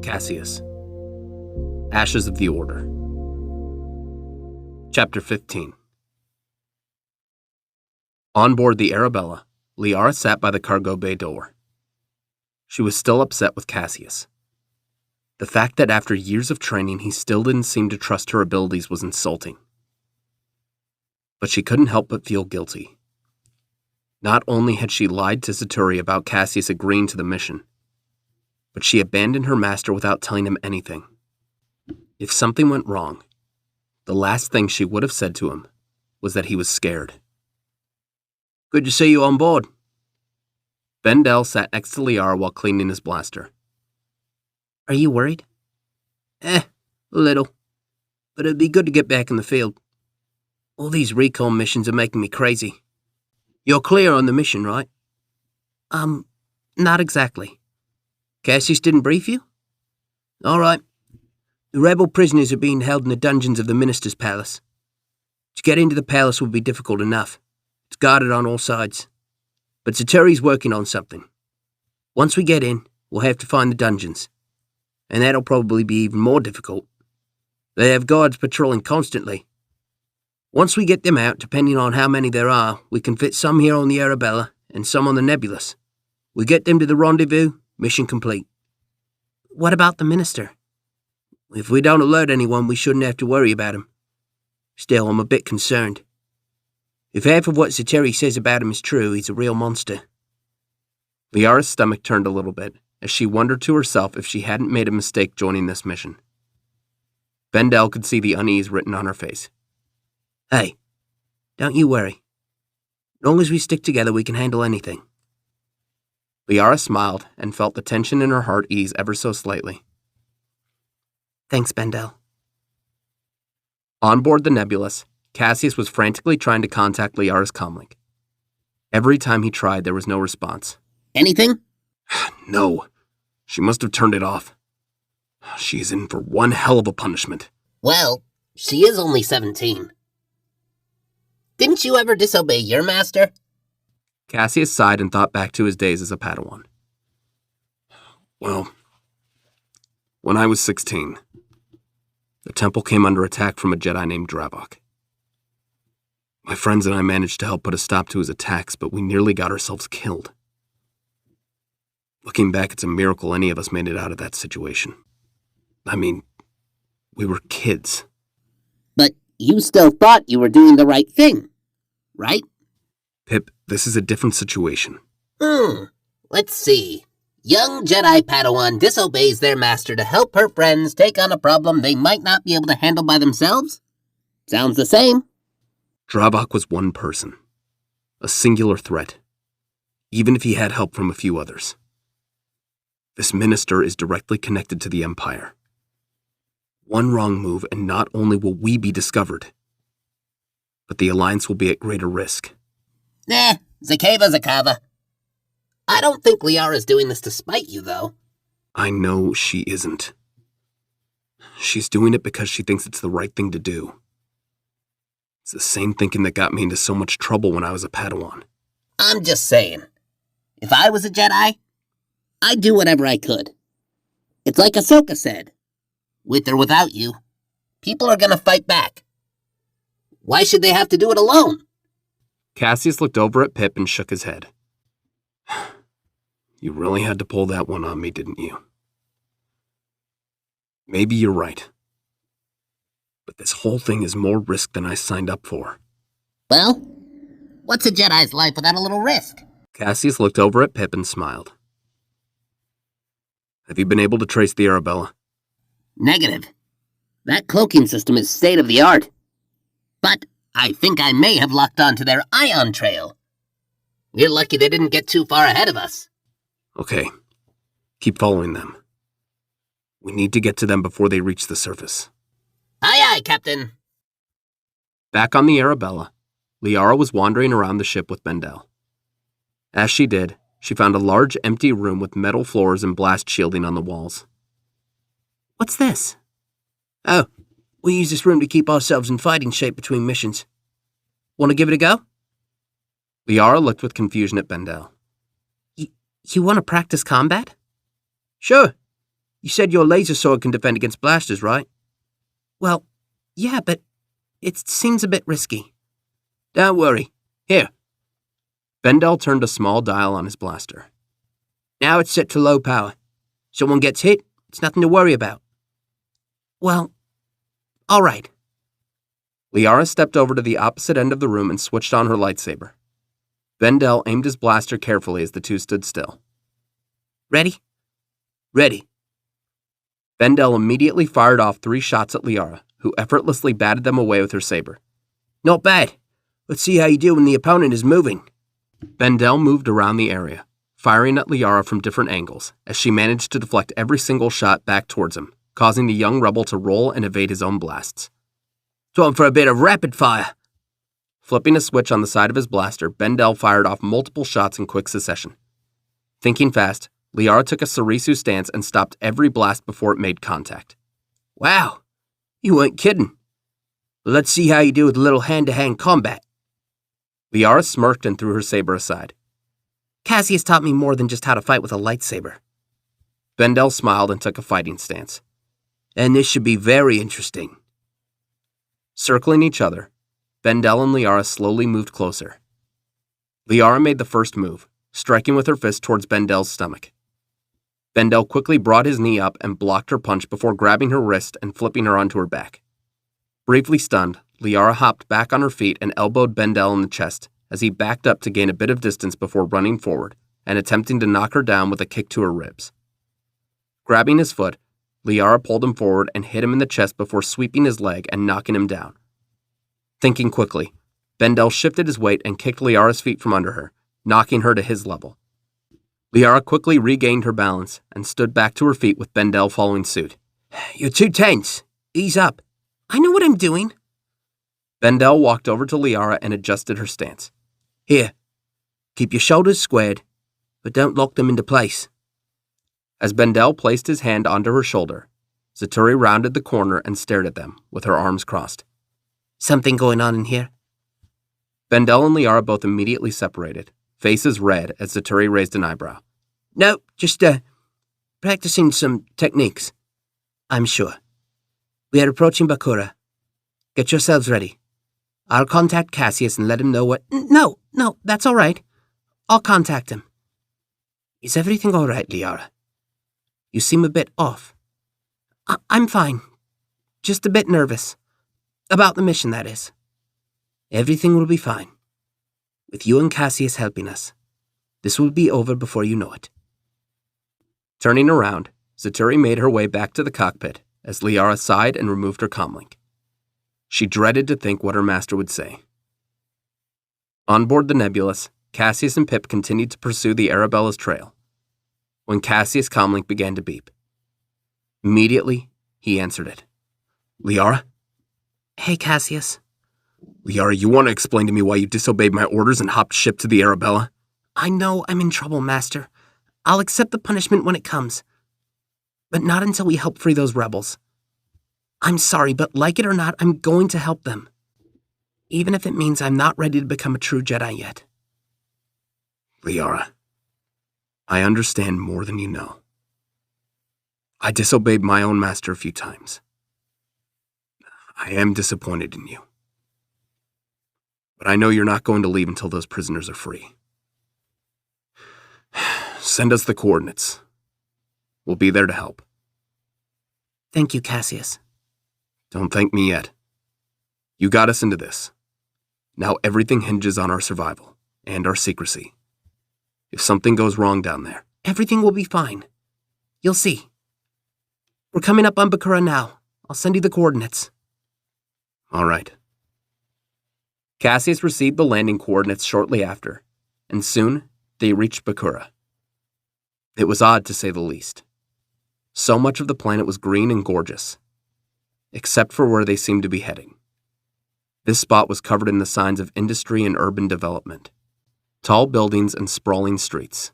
Cassius. Ashes of the Order. Chapter 15. On board the Arabella, Liara sat by the cargo bay door. She was still upset with Cassius. The fact that after years of training he still didn't seem to trust her abilities was insulting. But she couldn't help but feel guilty. Not only had she lied to Saturi about Cassius agreeing to the mission, but she abandoned her master without telling him anything. If something went wrong, the last thing she would have said to him was that he was scared. "Good to see you on board." Bendel sat next to Liara while cleaning his blaster. "Are you worried?" A little. But it'd be good to get back in the field. All these recon missions are making me crazy. You're clear on the mission, right? Not exactly. Cassius didn't brief you? All right. The rebel prisoners are being held in the dungeons of the minister's palace. To get into the palace would be difficult enough. It's guarded on all sides. But Saturi's working on something. Once we get in, we'll have to find the dungeons. And that'll probably be even more difficult. They have guards patrolling constantly. Once we get them out, depending on how many there are, we can fit some here on the Arabella and some on the Nebulous. We get them to the rendezvous, mission complete. What about the minister? If we don't alert anyone, we shouldn't have to worry about him. Still, I'm a bit concerned. If half of what Saturi says about him is true, he's a real monster. Liara's stomach turned a little bit, as she wondered to herself if she hadn't made a mistake joining this mission. Bendel could see the unease written on her face. Hey, don't you worry. As long as we stick together, we can handle anything. Liara smiled and felt the tension in her heart ease ever so slightly. Thanks, Bendel. On board the Nebulous, Cassius was frantically trying to contact Liara's comlink. Every time he tried, there was no response. Anything? No. She must have turned it off. She's in for one hell of a punishment. Well, she is only 17. Didn't you ever disobey your master? Cassius sighed and thought back to his days as a Padawan. Well, when I was 16, the temple came under attack from a Jedi named Dravok. My friends and I managed to help put a stop to his attacks, but we nearly got ourselves killed. Looking back, it's a miracle any of us made it out of that situation. I mean, we were kids. But you still thought you were doing the right thing, right? Pip, this is a different situation. Let's see. Young Jedi Padawan disobeys their master to help her friends take on a problem they might not be able to handle by themselves? Sounds the same. Dravok was one person. A singular threat. Even if he had help from a few others. This minister is directly connected to the Empire. One wrong move and not only will we be discovered, but the Alliance will be at greater risk. Zakava. I don't think Liara's doing this to spite you, though. I know she isn't. She's doing it because she thinks it's the right thing to do. It's the same thinking that got me into so much trouble when I was a Padawan. I'm just saying, if I was a Jedi, I'd do whatever I could. It's like Ahsoka said. With or without you, people are gonna fight back. Why should they have to do it alone? Cassius looked over at Pip and shook his head. You really had to pull that one on me, didn't you? Maybe you're right. But this whole thing is more risk than I signed up for. Well, what's a Jedi's life without a little risk? Cassius looked over at Pip and smiled. Have you been able to trace the Arabella? Negative. That cloaking system is state-of-the-art. But I think I may have locked onto their ion trail. We're lucky they didn't get too far ahead of us. Okay. Keep following them. We need to get to them before they reach the surface. Aye, Captain. Back on the Arabella, Liara was wandering around the ship with Bendel. As she did, she found a large empty room with metal floors and blast shielding on the walls. What's this? Oh, we use this room to keep ourselves in fighting shape between missions. Want to give it a go? Liara looked with confusion at Bendel. You want to practice combat? Sure. You said your laser sword can defend against blasters, right? Well, yeah, but it seems a bit risky. Don't worry. Here. Bendel turned a small dial on his blaster. Now it's set to low power. Someone gets hit, it's nothing to worry about. Well, all right. Liara stepped over to the opposite end of the room and switched on her lightsaber. Bendel aimed his blaster carefully as the two stood still. Ready? Ready. Bendel immediately fired off 3 shots at Liara, who effortlessly batted them away with her saber. Not bad. Let's see how you do when the opponent is moving. Bendel moved around the area, firing at Liara from different angles, as she managed to deflect every single shot back towards him, causing the young rebel to roll and evade his own blasts. Time for a bit of rapid fire. Flipping a switch on the side of his blaster, Bendel fired off multiple shots in quick succession. Thinking fast, Liara took a Sarisu stance and stopped every blast before it made contact. Wow, you weren't kidding. Let's see how you do with a little hand-to-hand combat. Liara smirked and threw her saber aside. Cassius taught me more than just how to fight with a lightsaber. Bendel smiled and took a fighting stance. And this should be very interesting. Circling each other, Bendel and Liara slowly moved closer. Liara made the first move, striking with her fist towards Bendel's stomach. Bendel quickly brought his knee up and blocked her punch before grabbing her wrist and flipping her onto her back. Briefly stunned, Liara hopped back on her feet and elbowed Bendel in the chest as he backed up to gain a bit of distance before running forward and attempting to knock her down with a kick to her ribs. Grabbing his foot, Liara pulled him forward and hit him in the chest before sweeping his leg and knocking him down. Thinking quickly, Bendel shifted his weight and kicked Liara's feet from under her, knocking her to his level. Liara quickly regained her balance and stood back to her feet with Bendel following suit. You're too tense. Ease up. I know what I'm doing. Bendel walked over to Liara and adjusted her stance. Here, keep your shoulders squared, but don't lock them into place. As Bendel placed his hand onto her shoulder, Zaturi rounded the corner and stared at them, with her arms crossed. Something going on in here? Bendel and Liara both immediately separated, faces red as Zaturi raised an eyebrow. No, just, practicing some techniques. I'm sure. We are approaching Bakura. Get yourselves ready. I'll contact Cassius and let him know what— No, that's all right. I'll contact him. Is everything all right, Liara? You seem a bit off. I'm fine. Just a bit nervous. About the mission, that is. Everything will be fine. With you and Cassius helping us, this will be over before you know it. Turning around, Zaturi made her way back to the cockpit as Liara sighed and removed her comlink. She dreaded to think what her master would say. On board the Nebulous, Cassius and Pip continued to pursue the Arabella's trail, when Cassius' comlink began to beep. Immediately, he answered it. Liara? Hey, Cassius. Liara, you want to explain to me why you disobeyed my orders and hopped ship to the Arabella? I know I'm in trouble, Master. I'll accept the punishment when it comes. But not until we help free those rebels. I'm sorry, but like it or not, I'm going to help them. Even if it means I'm not ready to become a true Jedi yet. Liara, I understand more than you know. I disobeyed my own master a few times. I am disappointed in you. But I know you're not going to leave until those prisoners are free. Send us the coordinates. We'll be there to help. Thank you, Cassius. Don't thank me yet. You got us into this. Now everything hinges on our survival and our secrecy. If something goes wrong down there, everything will be fine. You'll see. We're coming up on Bakura now. I'll send you the coordinates. All right. Cassius received the landing coordinates shortly after, and soon they reached Bakura. It was odd to say the least. So much of the planet was green and gorgeous, except for where they seemed to be heading. This spot was covered in the signs of industry and urban development, tall buildings and sprawling streets.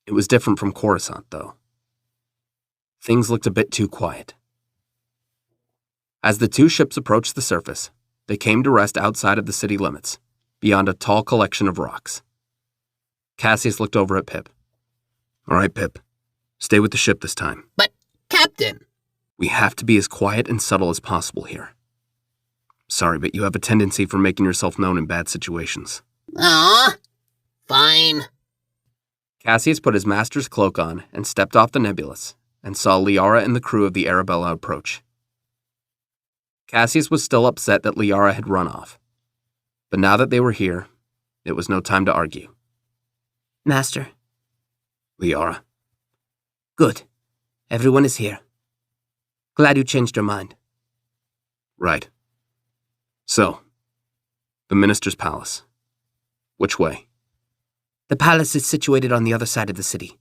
It was different from Coruscant, though. Things looked a bit too quiet. As the two ships approached the surface, they came to rest outside of the city limits, beyond a tall collection of rocks. Cassius looked over at Pip. All right, Pip. Stay with the ship this time. But, Captain... We have to be as quiet and subtle as possible here. Sorry, but you have a tendency for making yourself known in bad situations. Aw, fine. Cassius put his master's cloak on and stepped off the Nebulous, and saw Liara and the crew of the Arabella approach. Cassius was still upset that Liara had run off, but now that they were here, it was no time to argue. Master. Liara. Good. Everyone is here. Glad you changed your mind. Right. So, the minister's palace. Which way? The palace is situated on the other side of the city.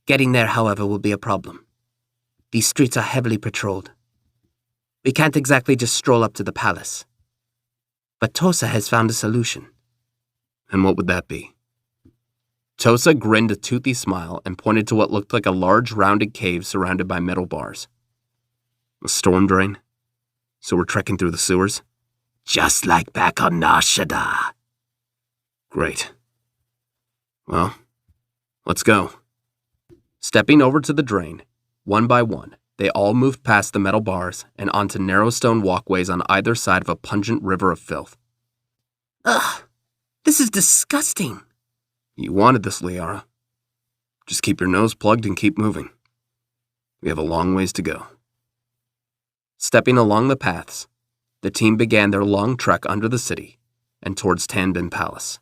Getting there, however, will be a problem. These streets are heavily patrolled. We can't exactly just stroll up to the palace. But Tosa has found a solution. And what would that be? Tosa grinned a toothy smile and pointed to what looked like a large rounded cave surrounded by metal bars. A storm drain? So we're trekking through the sewers? Just like back on Nashada. Great. Well, let's go. Stepping over to the drain, one by one, they all moved past the metal bars and onto narrow stone walkways on either side of a pungent river of filth. Ugh, this is disgusting. You wanted this, Liara. Just keep your nose plugged and keep moving. We have a long ways to go. Stepping along the paths, the team began their long trek under the city and towards Tanbin Palace.